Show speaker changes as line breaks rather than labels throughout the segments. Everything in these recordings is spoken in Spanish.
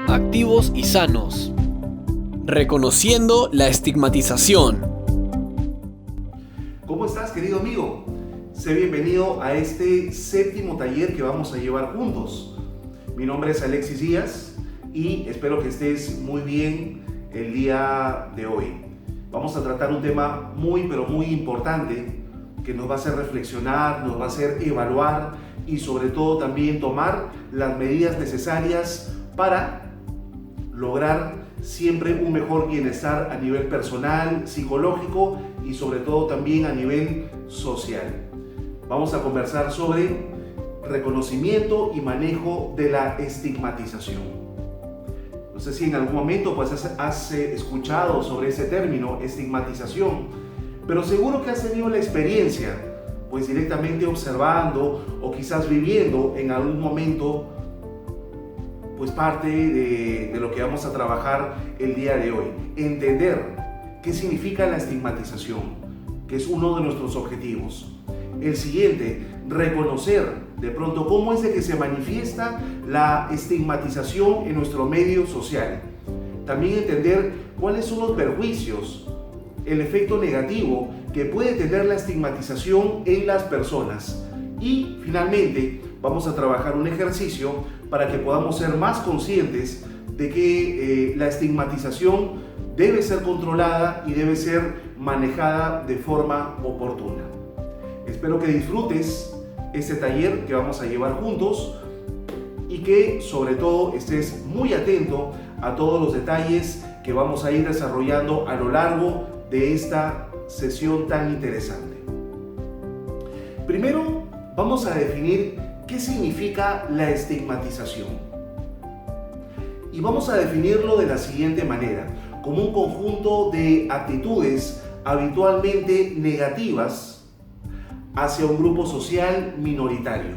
activos y sanos. Reconociendo la estigmatización.
¿Cómo estás, querido amigo? Sé bienvenido a este séptimo taller que vamos a llevar juntos. Mi nombre es Alexis Díaz y espero que estés muy bien el día de hoy. Vamos a tratar un tema muy importante que nos va a hacer reflexionar, nos va a hacer evaluar y sobre todo también tomar las medidas necesarias para lograr siempre un mejor bienestar a nivel personal, psicológico y sobre todo también a nivel social. Vamos a conversar sobre reconocimiento y manejo de la estigmatización. No sé si en algún momento pues has escuchado sobre ese término, estigmatización, pero seguro que has tenido la experiencia pues directamente observando o quizás viviendo en algún momento pues parte de lo que vamos a trabajar el día de hoy. Entender qué significa la estigmatización, que es uno de nuestros objetivos. El siguiente, reconocer de pronto cómo es de que se manifiesta la estigmatización en nuestro medio social. También entender cuáles son los perjuicios, el efecto negativo que puede tener la estigmatización en las personas. Y finalmente vamos a trabajar un ejercicio para que podamos ser más conscientes de que la estigmatización debe ser controlada y debe ser manejada de forma oportuna. Espero que disfrutes este taller que vamos a llevar juntos y que sobre todo estés muy atento a todos los detalles que vamos a ir desarrollando a lo largo de esta sesión tan interesante. Primero vamos a definir qué significa la estigmatización. Y vamos a definirlo de la siguiente manera, como un conjunto de actitudes habitualmente negativas hacia un grupo social minoritario.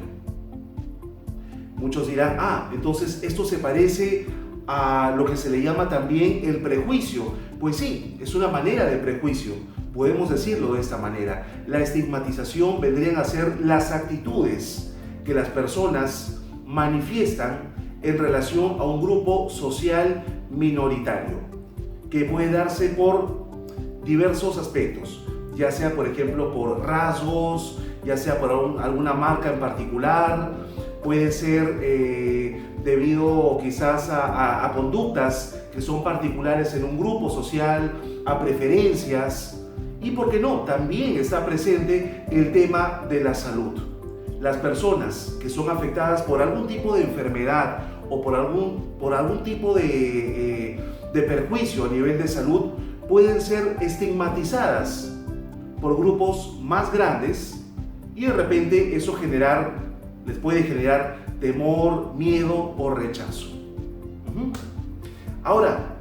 Muchos dirán, entonces esto se parece a lo que se le llama también el prejuicio. Pues sí, es una manera de prejuicio, podemos decirlo de esta manera. La estigmatización vendrían a ser las actitudes que las personas manifiestan en relación a un grupo social minoritario, que puede darse por diversos aspectos, ya sea por ejemplo por rasgos, ya sea por alguna marca en particular, puede ser debido quizás a conductas que son particulares en un grupo social, a preferencias y, ¿por qué no?, también está presente el tema de la salud. Las personas que son afectadas por algún tipo de enfermedad o por algún tipo de perjuicio a nivel de salud pueden ser estigmatizadas por grupos más grandes y de repente eso les puede generar temor, miedo o rechazo. Ahora,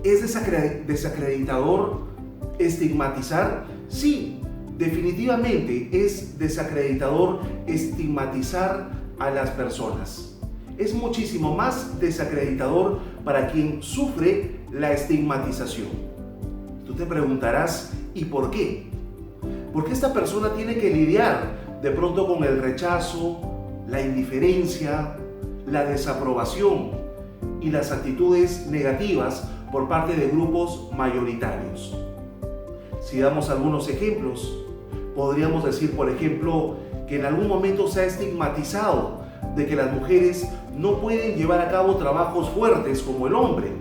¿es desacreditador estigmatizar? Sí, definitivamente es desacreditador estigmatizar a las personas. Es muchísimo más desacreditador para quien sufre la estigmatización. Tú te preguntarás, ¿y por qué? Porque esta persona tiene que lidiar de pronto con el rechazo, la indiferencia, la desaprobación y las actitudes negativas por parte de grupos mayoritarios. Si damos algunos ejemplos, podríamos decir, por ejemplo, que en algún momento se ha estigmatizado de que las mujeres no pueden llevar a cabo trabajos fuertes como el hombre.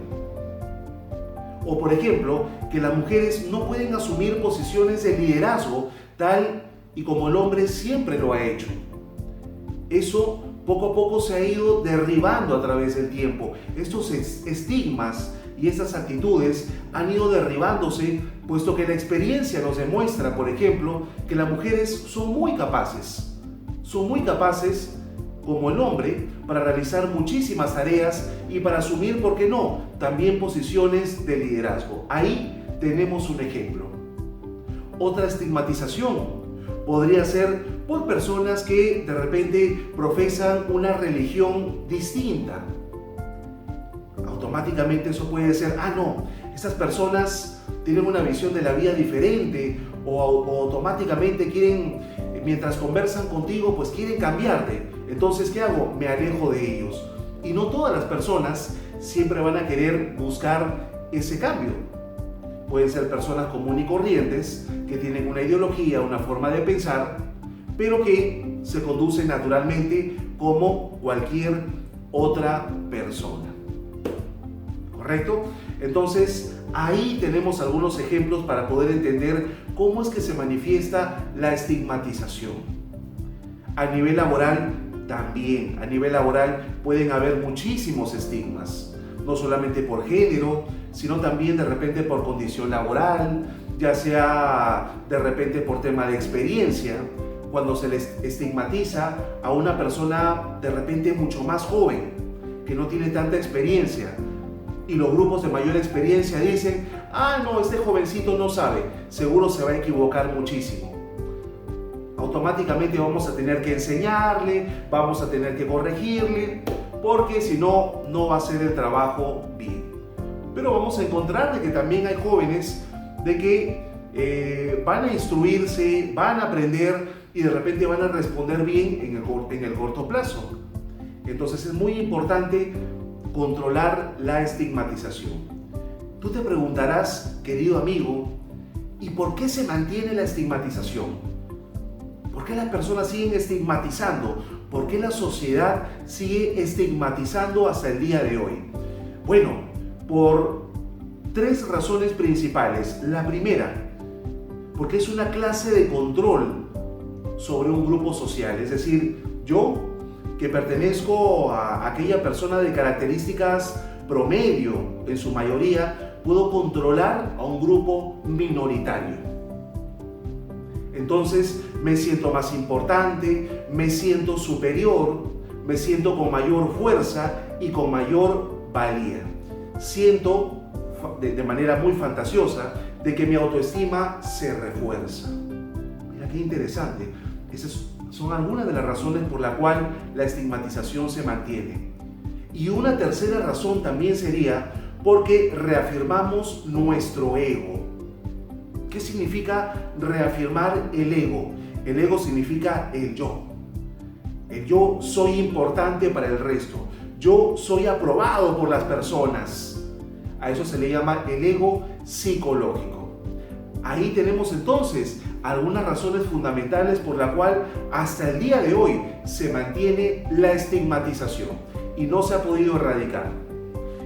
O por ejemplo, que las mujeres no pueden asumir posiciones de liderazgo tal y como el hombre siempre lo ha hecho. Eso poco a poco se ha ido derribando a través del tiempo. Estos estigmas y estas actitudes han ido derribándose, puesto que la experiencia nos demuestra, por ejemplo, que las mujeres son muy capaces como el hombre para realizar muchísimas tareas y para asumir, ¿por qué no?, también posiciones de liderazgo. Ahí tenemos un ejemplo. Otra estigmatización podría ser por personas que de repente profesan una religión distinta. Automáticamente eso puede ser, estas personas tienen una visión de la vida diferente, o automáticamente quieren, mientras conversan contigo, pues quieren cambiarte. Entonces, ¿qué hago? Me alejo de ellos. Y no todas las personas siempre van a querer buscar ese cambio. Pueden ser personas comunes y corrientes que tienen una ideología, una forma de pensar, pero que se conducen naturalmente como cualquier otra persona. ¿Correcto? Entonces, ahí tenemos algunos ejemplos para poder entender cómo es que se manifiesta la estigmatización. A nivel laboral también. A nivel laboral pueden haber muchísimos estigmas, no solamente por género, sino también de repente por condición laboral, ya sea de repente por tema de experiencia, cuando se les estigmatiza a una persona de repente mucho más joven, que no tiene tanta experiencia, y los grupos de mayor experiencia dicen, no, este jovencito no sabe, seguro se va a equivocar muchísimo. Automáticamente vamos a tener que enseñarle, vamos a tener que corregirle, porque si no, no va a hacer el trabajo bien. Pero vamos a encontrar de que también hay jóvenes de que van a instruirse, van a aprender y de repente van a responder bien en el corto plazo. Entonces es muy importante controlar la estigmatización. Tú te preguntarás, querido amigo, ¿y por qué se mantiene la estigmatización? ¿Por qué las personas siguen estigmatizando? ¿Por qué la sociedad sigue estigmatizando hasta el día de hoy? Bueno, por 3 razones principales. La primera, porque es una clase de control sobre un grupo social. Es decir, yo, que pertenezco a aquella persona de características promedio, en su mayoría, puedo controlar a un grupo minoritario. Entonces me siento más importante, me siento superior, me siento con mayor fuerza y con mayor valía. Siento de manera muy fantasiosa de que mi autoestima se refuerza. Mira qué interesante. Esas son algunas de las razones por la cual la estigmatización se mantiene. Y una tercera razón también sería porque reafirmamos nuestro ego. ¿Qué significa reafirmar el ego? El ego significa el yo. El yo soy importante para el resto. Yo soy aprobado por las personas. A eso se le llama el ego psicológico. Ahí tenemos entonces algunas razones fundamentales por la cual hasta el día de hoy se mantiene la estigmatización y no se ha podido erradicar.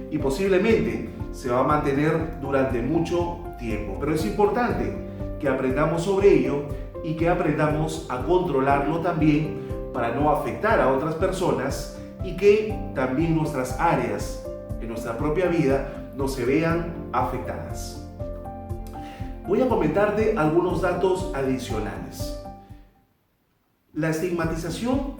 Y posiblemente se va a mantener durante mucho tiempo. Pero es importante que aprendamos sobre ello y que aprendamos a controlarlo también para no afectar a otras personas y que también nuestras áreas en nuestra propia vida no se vean afectadas. Voy a comentarte algunos datos adicionales. La estigmatización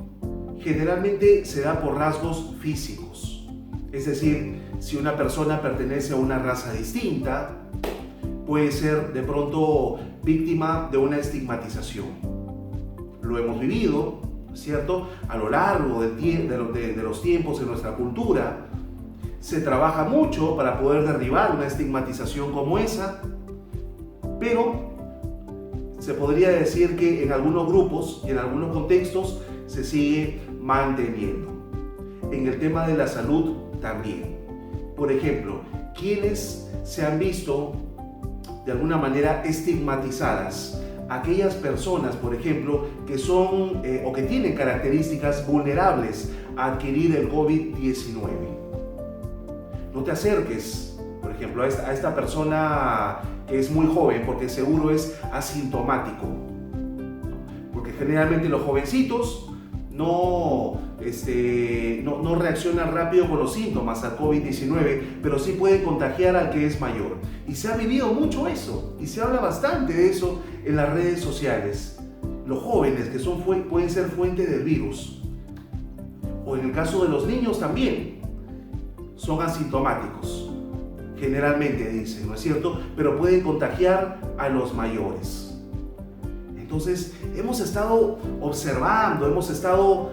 generalmente se da por rasgos físicos. Es decir, si una persona pertenece a una raza distinta, puede ser de pronto víctima de una estigmatización. Lo hemos vivido, ¿cierto? A lo largo de los tiempos en nuestra cultura, se trabaja mucho para poder derribar una estigmatización como esa, pero se podría decir que en algunos grupos y en algunos contextos se sigue manteniendo. En el tema de la salud también. Por ejemplo, quienes se han visto de alguna manera estigmatizadas, aquellas personas, por ejemplo, que son o que tienen características vulnerables a adquirir el COVID-19. No te acerques, por ejemplo, a esta persona que es muy joven, porque seguro es asintomático. Porque generalmente los jovencitos no reaccionan rápido con los síntomas al COVID-19, pero sí pueden contagiar al que es mayor. Y se ha vivido mucho eso, y se habla bastante de eso en las redes sociales. Los jóvenes que pueden ser fuente del virus, o en el caso de los niños también, son asintomáticos. Generalmente dicen, ¿no es cierto? Pero pueden contagiar a los mayores. Entonces, hemos estado observando, hemos estado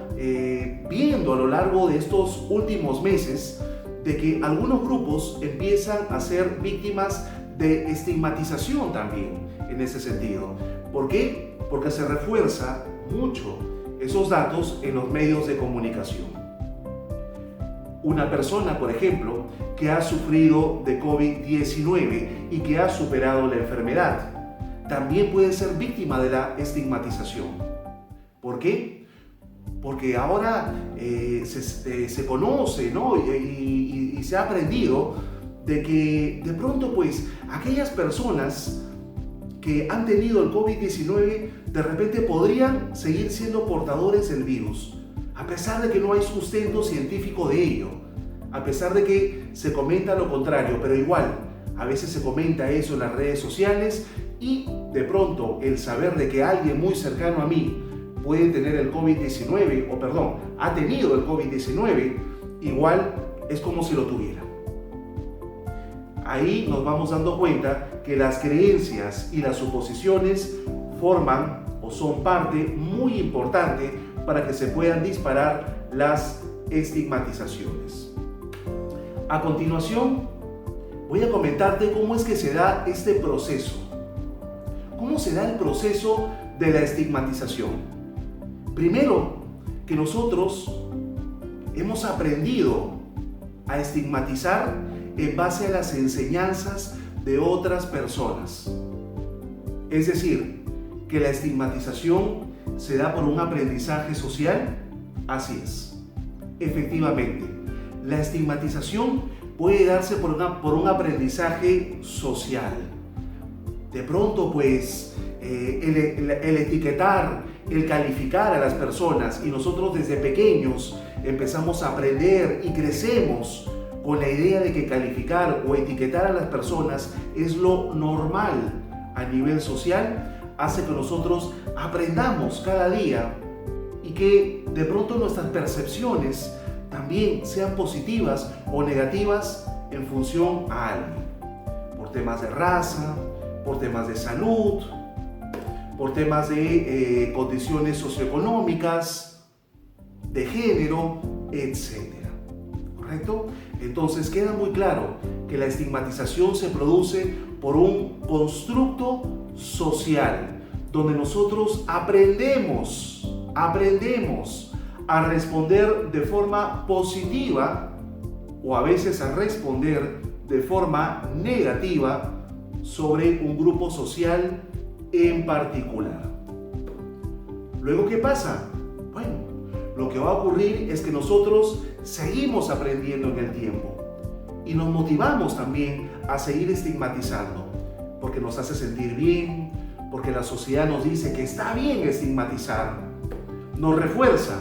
viendo a lo largo de estos últimos meses de que algunos grupos empiezan a ser víctimas de estigmatización también en ese sentido. ¿Por qué? Porque se refuerza mucho esos datos en los medios de comunicación. Una persona, por ejemplo, que ha sufrido de COVID-19 y que ha superado la enfermedad, también puede ser víctima de la estigmatización. ¿Por qué? Porque ahora se conoce, ¿no? y se ha aprendido de que de pronto pues aquellas personas que han tenido el COVID-19 de repente podrían seguir siendo portadores del virus, a pesar de que no hay sustento científico de ello, a pesar de que se comenta lo contrario, pero igual, a veces se comenta eso en las redes sociales y de pronto el saber de que alguien muy cercano a mí puede tener el COVID-19, ha tenido el COVID-19, igual es como si lo tuviera. Ahí nos vamos dando cuenta que las creencias y las suposiciones forman o son parte muy importante para que se puedan disparar las estigmatizaciones. A continuación, voy a comentarte cómo es que se da este proceso. ¿Cómo se da el proceso de la estigmatización? Primero, que nosotros hemos aprendido a estigmatizar en base a las enseñanzas de otras personas. Es decir, que la estigmatización se da por un aprendizaje social. Así es. Efectivamente, la estigmatización puede darse por un aprendizaje social. De pronto, pues, el etiquetar, el calificar a las personas, y nosotros desde pequeños empezamos a aprender y crecemos con la idea de que calificar o etiquetar a las personas es lo normal a nivel social, hace que nosotros aprendamos cada día y que de pronto nuestras percepciones también sean positivas o negativas en función a alguien, por temas de raza, por temas de salud, por temas de condiciones socioeconómicas, de género, etc. ¿Correcto? Entonces queda muy claro que la estigmatización se produce por un constructo social, donde nosotros aprendemos a responder de forma positiva o a veces a responder de forma negativa sobre un grupo social en particular. Luego, ¿qué pasa? Bueno, lo que va a ocurrir es que nosotros seguimos aprendiendo en el tiempo y nos motivamos también a seguir estigmatizando, porque nos hace sentir bien, porque la sociedad nos dice que está bien estigmatizar, nos refuerza,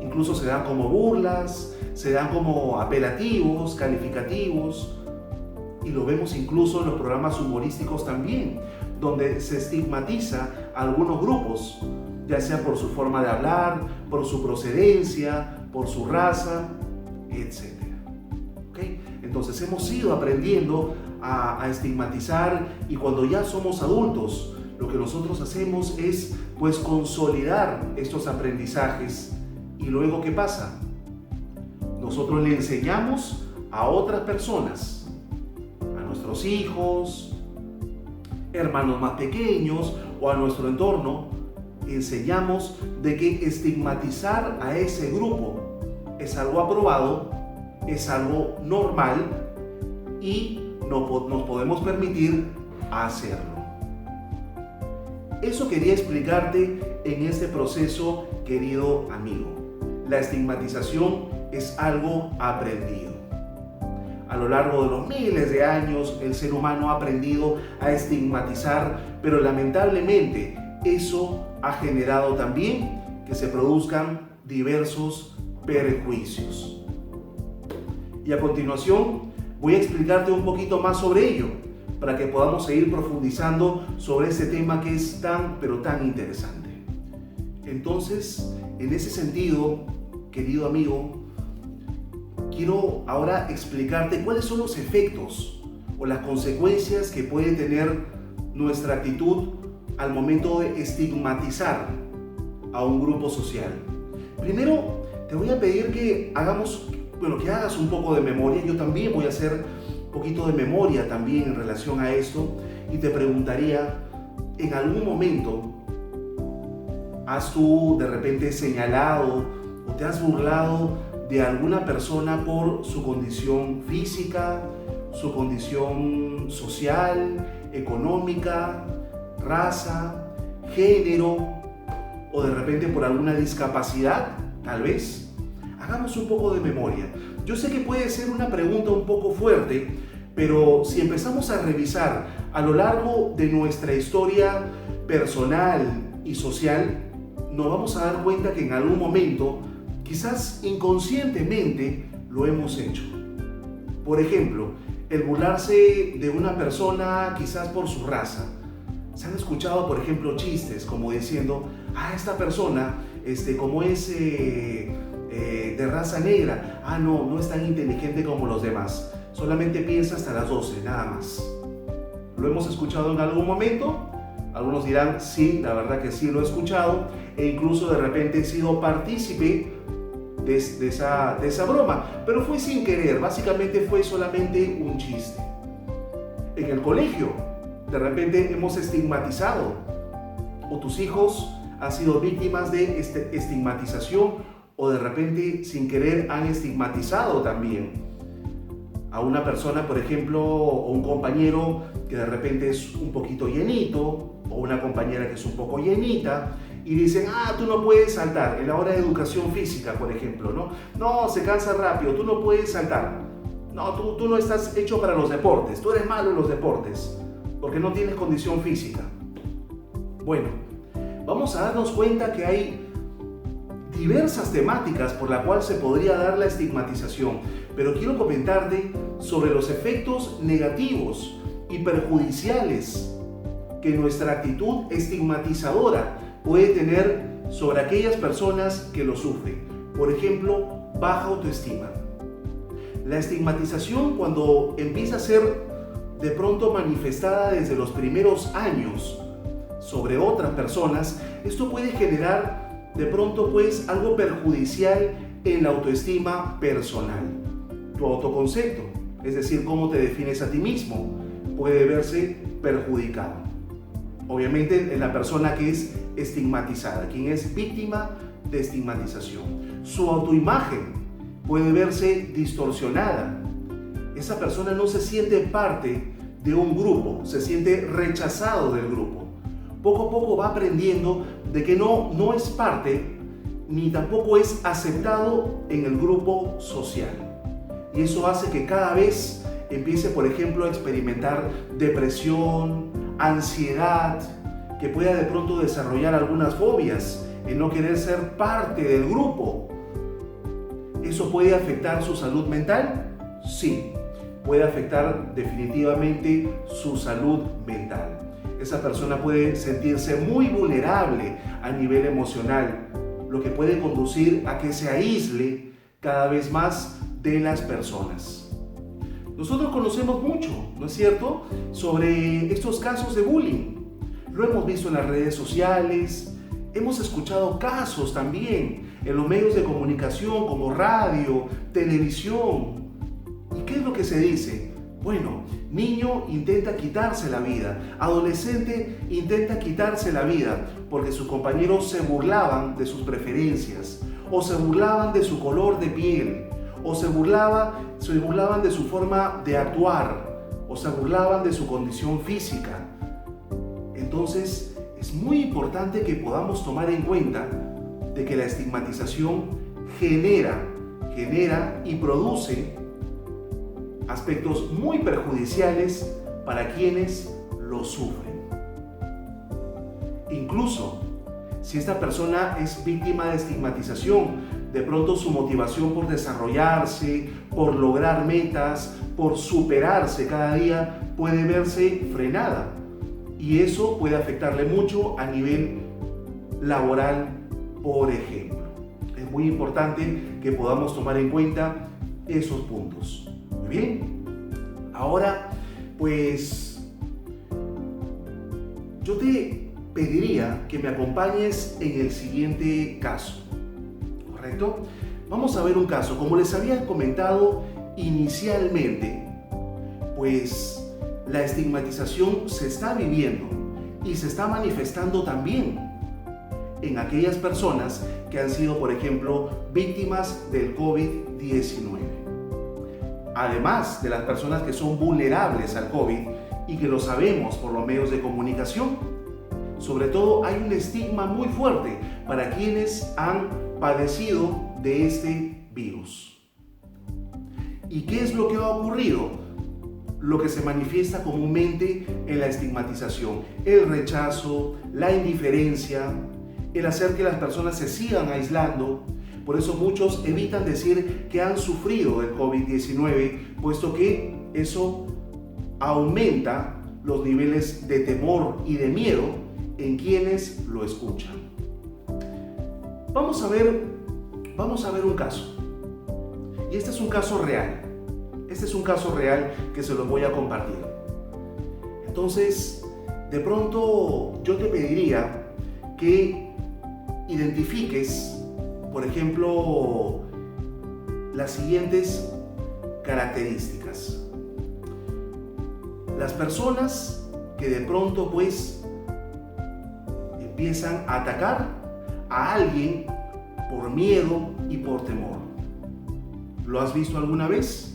incluso se dan como burlas, se dan como apelativos, calificativos, y lo vemos incluso en los programas humorísticos también, donde se estigmatiza a algunos grupos, ya sea por su forma de hablar, por su procedencia, por su raza, etc. ¿Okay? Entonces hemos ido aprendiendo a estigmatizar, y cuando ya somos adultos, lo que nosotros hacemos es pues consolidar estos aprendizajes. Y luego, ¿qué pasa? Nosotros le enseñamos a otras personas, a nuestros hijos, hermanos más pequeños o a nuestro entorno, enseñamos de que estigmatizar a ese grupo es algo aprobado, es algo normal y nos podemos permitir hacerlo. Eso quería explicarte en este proceso, querido amigo. La estigmatización es algo aprendido. A lo largo de los miles de años, el ser humano ha aprendido a estigmatizar, pero lamentablemente eso ha generado también que se produzcan diversos perjuicios. Y a continuación voy a explicarte un poquito más sobre ello, para que podamos seguir profundizando sobre este tema que es tan, pero tan interesante. Entonces, en ese sentido, querido amigo, quiero ahora explicarte cuáles son los efectos o las consecuencias que puede tener nuestra actitud al momento de estigmatizar a un grupo social. Primero, te voy a pedir que hagas un poco de memoria. Yo también voy a hacer un poquito de memoria también en relación a esto, y te preguntaría, ¿en algún momento has tú de repente señalado o te has burlado de alguna persona por su condición física, su condición social, económica, raza, género, o de repente por alguna discapacidad, tal vez. Hagamos un poco de memoria. Yo sé que puede ser una pregunta un poco fuerte, pero si empezamos a revisar a lo largo de nuestra historia personal y social, nos vamos a dar cuenta que en algún momento, quizás inconscientemente, lo hemos hecho. Por ejemplo, el burlarse de una persona quizás por su raza. Se han escuchado, por ejemplo, chistes como diciendo, esta persona, como es de raza negra, no es tan inteligente como los demás, solamente piensa hasta las 12, nada más. ¿Lo hemos escuchado en algún momento? Algunos dirán, sí, la verdad que sí lo he escuchado, e incluso de repente he sido partícipe de esa broma, pero fue sin querer, básicamente fue solamente un chiste. En el colegio, de repente hemos estigmatizado, o tus hijos han sido víctimas de estigmatización, o de repente sin querer han estigmatizado también a una persona, por ejemplo, o un compañero que de repente es un poquito llenito, o una compañera que es un poco llenita, y dicen, tú no puedes saltar en la hora de educación física, por ejemplo, ¿no? No, se cansa rápido, tú no puedes saltar. No, tú no estás hecho para los deportes, tú eres malo en los deportes, porque no tienes condición física. Bueno, vamos a darnos cuenta que hay diversas temáticas por las cuales se podría dar la estigmatización, pero quiero comentarte sobre los efectos negativos y perjudiciales que nuestra actitud estigmatizadora puede tener sobre aquellas personas que lo sufren. Por ejemplo, baja autoestima. La estigmatización, cuando empieza a ser de pronto manifestada desde los primeros años sobre otras personas, esto puede generar de pronto pues algo perjudicial en la autoestima personal. Tu autoconcepto, es decir, cómo te defines a ti mismo, puede verse perjudicado. Obviamente en la persona que es estigmatizada, quien es víctima de estigmatización. Su autoimagen puede verse distorsionada. Esa persona no se siente parte de un grupo, se siente rechazado del grupo. Poco a poco va aprendiendo de que no es parte ni tampoco es aceptado en el grupo social. Y eso hace que cada vez empiece, por ejemplo, a experimentar depresión, ansiedad, que pueda de pronto desarrollar algunas fobias en no querer ser parte del grupo. ¿Eso puede afectar su salud mental? Sí, puede afectar definitivamente su salud mental. Esa persona puede sentirse muy vulnerable a nivel emocional, lo que puede conducir a que se aísle cada vez más de las personas. Nosotros conocemos mucho, ¿no es cierto?, sobre estos casos de bullying. Lo hemos visto en las redes sociales, hemos escuchado casos también en los medios de comunicación como radio, televisión. ¿Y qué es lo que se dice? Bueno, niño intenta quitarse la vida, adolescente intenta quitarse la vida porque sus compañeros se burlaban de sus preferencias o se burlaban de su color de piel, o se burlaban de su forma de actuar, o se burlaban de su condición física. Entonces, es muy importante que podamos tomar en cuenta de que la estigmatización genera y produce aspectos muy perjudiciales para quienes lo sufren. Incluso, si esta persona es víctima de estigmatización, de pronto su motivación por desarrollarse, por lograr metas, por superarse cada día puede verse frenada. Y eso puede afectarle mucho a nivel laboral, por ejemplo. Es muy importante que podamos tomar en cuenta esos puntos. Muy bien. Ahora, pues, yo te pediría que me acompañes en el siguiente caso. ¿Correcto? Vamos a ver un caso. Como les había comentado inicialmente, pues la estigmatización se está viviendo y se está manifestando también en aquellas personas que han sido, por ejemplo, víctimas del COVID-19. Además de las personas que son vulnerables al COVID y que lo sabemos por los medios de comunicación, sobre todo hay un estigma muy fuerte para quienes han padecido de este virus. ¿Y qué es lo que ha ocurrido? Lo que se manifiesta comúnmente en la estigmatización, el rechazo, la indiferencia, el hacer que las personas se sigan aislando. Por eso muchos evitan decir que han sufrido del COVID-19, puesto que eso aumenta los niveles de temor y de miedo en quienes lo escuchan. Vamos a ver un caso. Y este es un caso real. Este es un caso real que se los voy a compartir. Entonces, de pronto yo te pediría que identifiques, por ejemplo, las siguientes características. Las personas que de pronto pues empiezan a atacar a alguien por miedo y por temor. ¿Lo has visto alguna vez?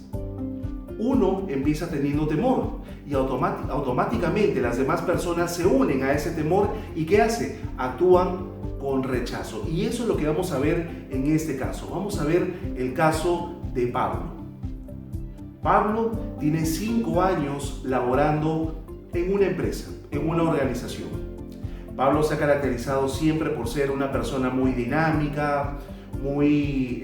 Uno empieza teniendo temor y automáticamente las demás personas se unen a ese temor y ¿qué hace? Actúan con rechazo. Y eso es lo que vamos a ver en este caso. Vamos a ver el caso de Pablo. Pablo tiene 5 años laborando en una empresa, en una organización. Pablo se ha caracterizado siempre por ser una persona muy dinámica, muy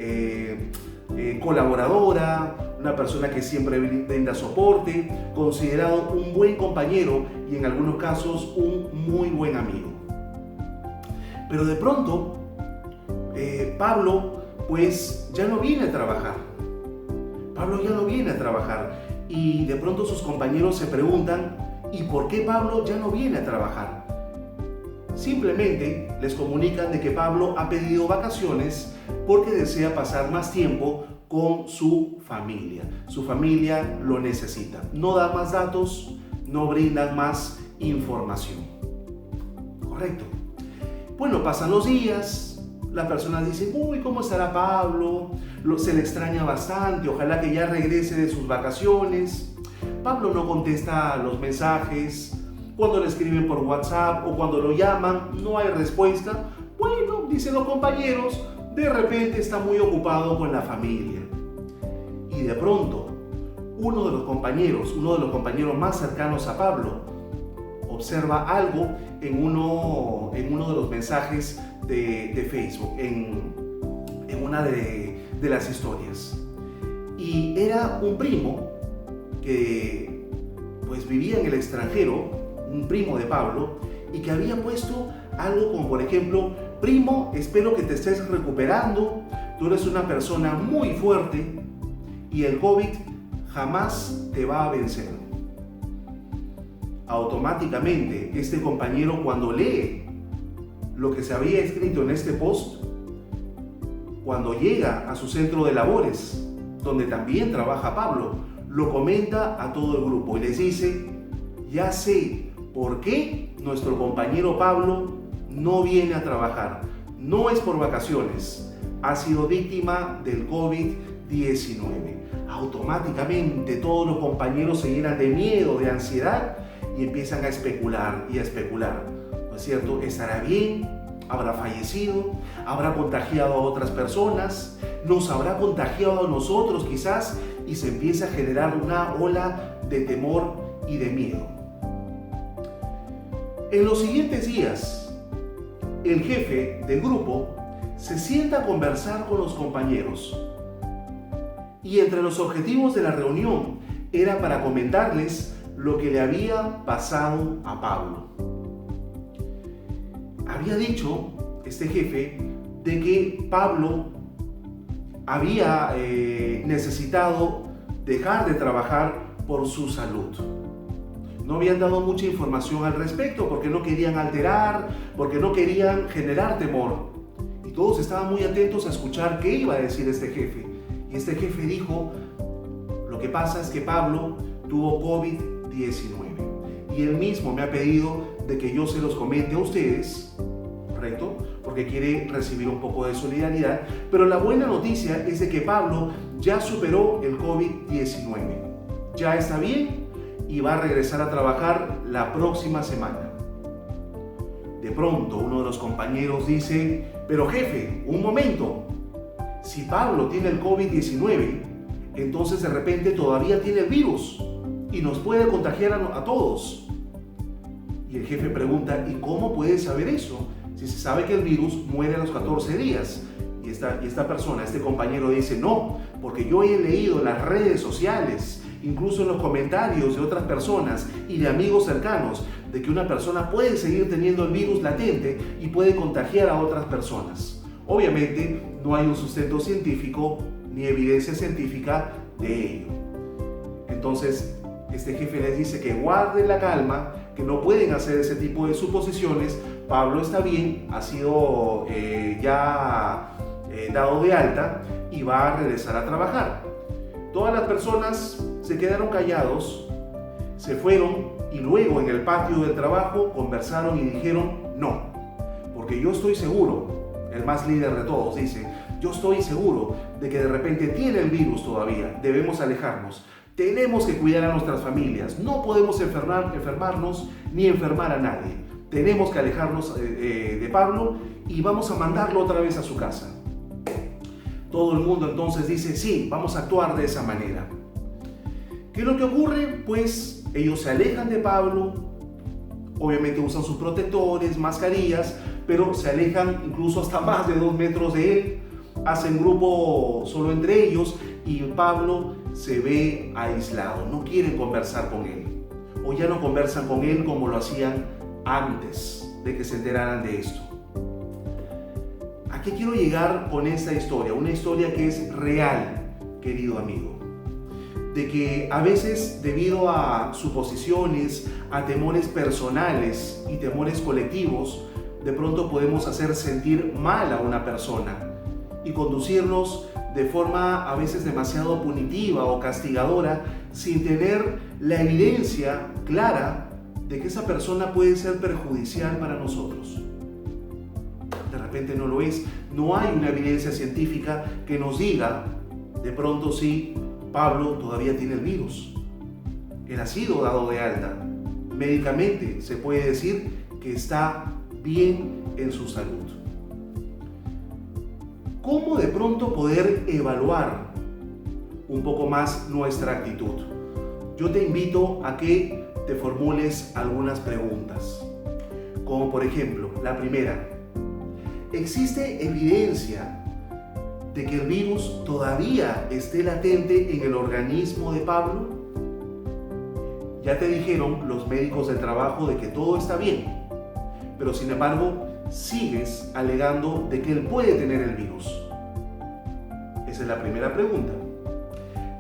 colaboradora, una persona que siempre brinda soporte, considerado un buen compañero y en algunos casos un muy buen amigo. Pero de pronto, Pablo pues ya no viene a trabajar. Pablo ya no viene a trabajar y de pronto sus compañeros se preguntan, ¿y por qué Pablo ya no viene a trabajar? Simplemente les comunican de que Pablo ha pedido vacaciones porque desea pasar más tiempo con su familia. Su familia lo necesita. No da más datos, no brindan más información. Correcto. Bueno, pasan los días, las personas dicen, uy, ¿cómo estará Pablo? Se le extraña bastante, ojalá que ya regrese de sus vacaciones. Pablo no contesta los mensajes, cuando le escriben por WhatsApp o cuando lo llaman, no hay respuesta. Bueno, dicen los compañeros, de repente está muy ocupado con la familia. Y de pronto, uno de los compañeros más cercanos a Pablo, observa algo en uno de los mensajes de Facebook, en una de las historias. Y era un primo que pues vivía en el extranjero, un primo de Pablo, y que había puesto algo como, por ejemplo, primo, espero que te estés recuperando, tú eres una persona muy fuerte y el COVID jamás te va a vencer. Automáticamente, este compañero, cuando lee lo que se había escrito en este post, cuando llega a su centro de labores, donde también trabaja Pablo, lo comenta a todo el grupo y les dice, ya sé por qué nuestro compañero Pablo no viene a trabajar. No es por vacaciones, ha sido víctima del COVID-19. Automáticamente todos los compañeros se llenan de miedo, de ansiedad y empiezan a especular y a especular. ¿No es cierto? ¿Estará bien? ¿Habrá fallecido? ¿Habrá contagiado a otras personas? ¿Nos habrá contagiado a nosotros quizás? Y se empieza a generar una ola de temor y de miedo. En los siguientes días, el jefe del grupo se sienta a conversar con los compañeros. Y entre los objetivos de la reunión era para comentarles lo que le había pasado a Pablo. Había dicho este jefe de que Pablo había necesitado dejar de trabajar por su salud. No habían dado mucha información al respecto porque no querían alterar, porque no querían generar temor. Y todos estaban muy atentos a escuchar qué iba a decir este jefe. Y este jefe dijo, lo que pasa es que Pablo tuvo COVID-19. Y él mismo me ha pedido de que yo se los comente a ustedes, ¿correcto? Porque porque quiere recibir un poco de solidaridad. Pero la buena noticia es de que Pablo ya superó el COVID-19. Ya está bien y va a regresar a trabajar la próxima semana. De pronto uno de los compañeros dice: pero jefe, un momento, si Pablo tiene el COVID-19, entonces de repente todavía tiene el virus y nos puede contagiar a todos. Y el jefe pregunta: ¿y cómo puede saber eso? Si se sabe que el virus muere a los 14 días. Y esta persona, este compañero dice: no, porque yo he leído en las redes sociales, incluso en los comentarios de otras personas y de amigos cercanos, de que una persona puede seguir teniendo el virus latente y puede contagiar a otras personas. Obviamente no hay un sustento científico ni evidencia científica de ello. Entonces este jefe les dice que guarden la calma, que no pueden hacer ese tipo de suposiciones. Pablo está bien, ha sido dado de alta y va a regresar a trabajar. Todas las personas se quedaron callados, se fueron y luego en el patio del trabajo conversaron y dijeron: no, porque yo estoy seguro, el más líder de todos dice: yo estoy seguro de que de repente tiene el virus todavía, debemos alejarnos, tenemos que cuidar a nuestras familias, no podemos enfermarnos ni enfermar a nadie, tenemos que alejarnos de Pablo y vamos a mandarlo otra vez a su casa. Todo el mundo entonces dice: sí, vamos a actuar de esa manera. ¿Qué es lo que ocurre? Pues ellos se alejan de Pablo, obviamente usan sus protectores, mascarillas, pero se alejan incluso hasta más de 2 metros de él, hacen grupo solo entre ellos y Pablo se ve aislado, no quieren conversar con él, o ya no conversan con él como lo hacían antes de que se enteraran de esto. ¿A qué quiero llegar con esta historia? Una historia que es real, querido amigo. De que a veces, debido a suposiciones, a temores personales y temores colectivos, de pronto podemos hacer sentir mal a una persona y conducirnos de forma a veces demasiado punitiva o castigadora sin tener la evidencia clara de que esa persona puede ser perjudicial para nosotros. De repente no lo es. No hay una evidencia científica que nos diga de pronto si Pablo todavía tiene el virus. Él ha sido dado de alta. Médicamente se puede decir que está bien en su salud. ¿Cómo de pronto poder evaluar un poco más nuestra actitud? Yo te invito a que te formules algunas preguntas. Como por ejemplo, la primera: ¿existe evidencia de que el virus todavía esté latente en el organismo de Pablo? Ya te dijeron los médicos del trabajo de que todo está bien, pero sin embargo sigues alegando de que él puede tener el virus. Esa es la primera pregunta.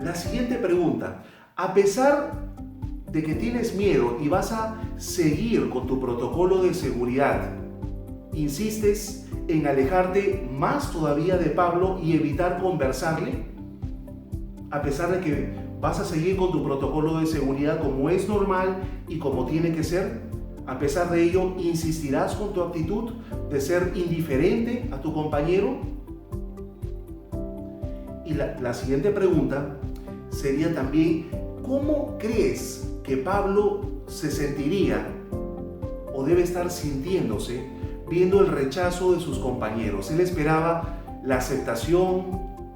La siguiente pregunta: a pesar de que tienes miedo y vas a seguir con tu protocolo de seguridad, ¿insistes en alejarte más todavía de Pablo y evitar conversarle? A pesar de que vas a seguir con tu protocolo de seguridad como es normal y como tiene que ser, a pesar de ello, ¿insistirás con tu actitud de ser indiferente a tu compañero? Y la siguiente pregunta sería también: ¿cómo crees que Pablo se sentiría o debe estar sintiéndose viendo el rechazo de sus compañeros? Él esperaba la aceptación,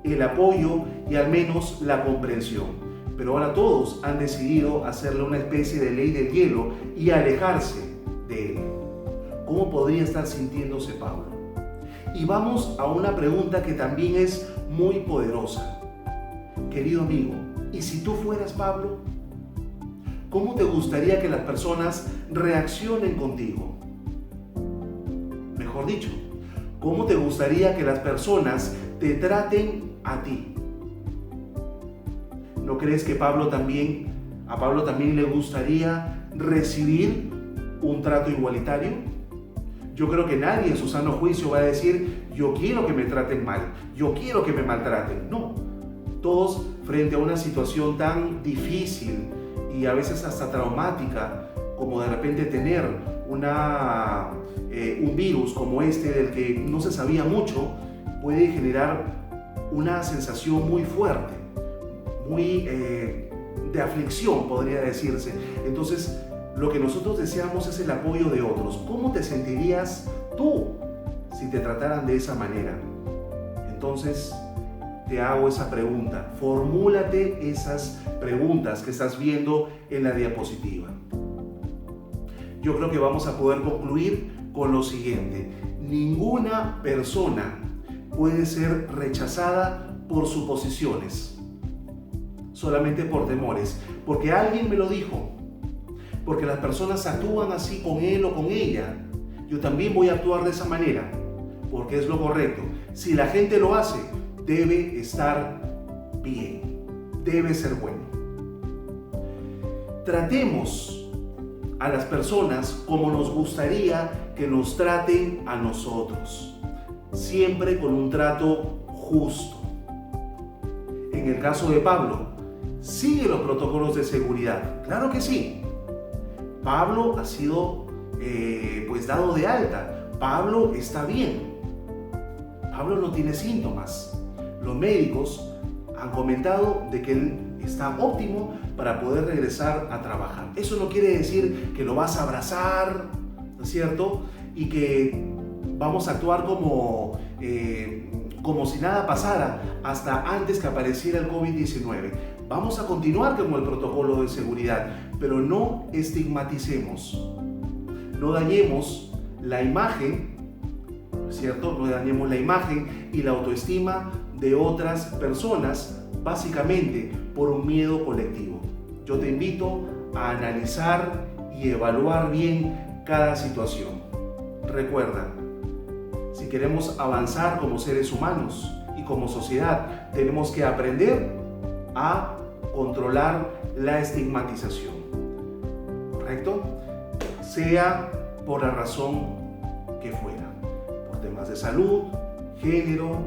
el apoyo y al menos la comprensión. Pero ahora todos han decidido hacerle una especie de ley del hielo y alejarse de él. ¿Cómo podría estar sintiéndose Pablo? Y vamos a una pregunta que también es muy poderosa. Querido amigo, ¿y si tú fueras Pablo? ¿Cómo te gustaría que las personas reaccionen contigo? Mejor dicho, ¿cómo te gustaría que las personas te traten a ti? ¿No crees que a Pablo también le gustaría recibir un trato igualitario? Yo creo que nadie en su sano juicio va a decir: yo quiero que me traten mal, yo quiero que me maltraten. No, todos frente a una situación tan difícil y a veces hasta traumática como de repente tener un virus como este del que no se sabía mucho puede generar una sensación muy fuerte, muy de aflicción, podría decirse. Entonces, lo que nosotros deseamos es el apoyo de otros. ¿Cómo te sentirías tú si te trataran de esa manera? Entonces, te hago esa pregunta. Formúlate esas preguntas que estás viendo en la diapositiva. Yo creo que vamos a poder concluir con lo siguiente. Ninguna persona puede ser rechazada por suposiciones, solamente por temores, porque alguien me lo dijo, porque las personas actúan así con él o con ella. Yo también voy a actuar de esa manera, porque es lo correcto. Si la gente lo hace, debe estar bien, debe ser bueno. Tratemos a las personas como nos gustaría que nos traten a nosotros, siempre con un trato justo. En el caso de Pablo, sigue los protocolos de seguridad, claro que sí. Pablo ha sido dado de alta. Pablo está bien. Pablo no tiene síntomas. Los médicos han comentado de que él está óptimo para poder regresar a trabajar. Eso no quiere decir que lo vas a abrazar, ¿no es cierto? Y que vamos a actuar como si nada pasara hasta antes que apareciera el COVID-19. Vamos a continuar con el protocolo de seguridad, pero no estigmaticemos. No dañemos la imagen, ¿no es cierto? No dañemos la imagen y la autoestima de otras personas, básicamente por un miedo colectivo. Yo te invito a analizar y evaluar bien cada situación. Recuerda, si queremos avanzar como seres humanos y como sociedad, tenemos que aprender a controlar la estigmatización, ¿correcto? Sea por la razón que fuera, por temas de salud, género,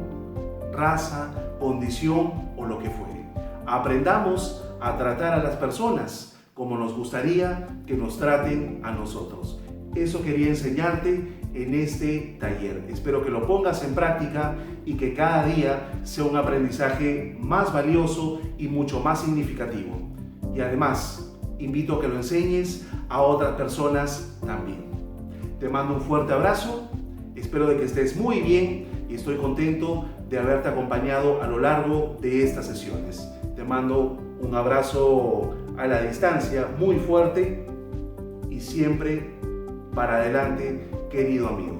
raza, condición o lo que fuere. Aprendamos a tratar a las personas como nos gustaría que nos traten a nosotros. Eso quería enseñarte en este taller. Espero que lo pongas en práctica y que cada día sea un aprendizaje más valioso y mucho más significativo. Y además, invito a que lo enseñes a otras personas también. Te mando un fuerte abrazo, espero de que estés muy bien y estoy contento de haberte acompañado a lo largo de estas sesiones. Te mando un abrazo a la distancia muy fuerte y siempre para adelante, querido amigo.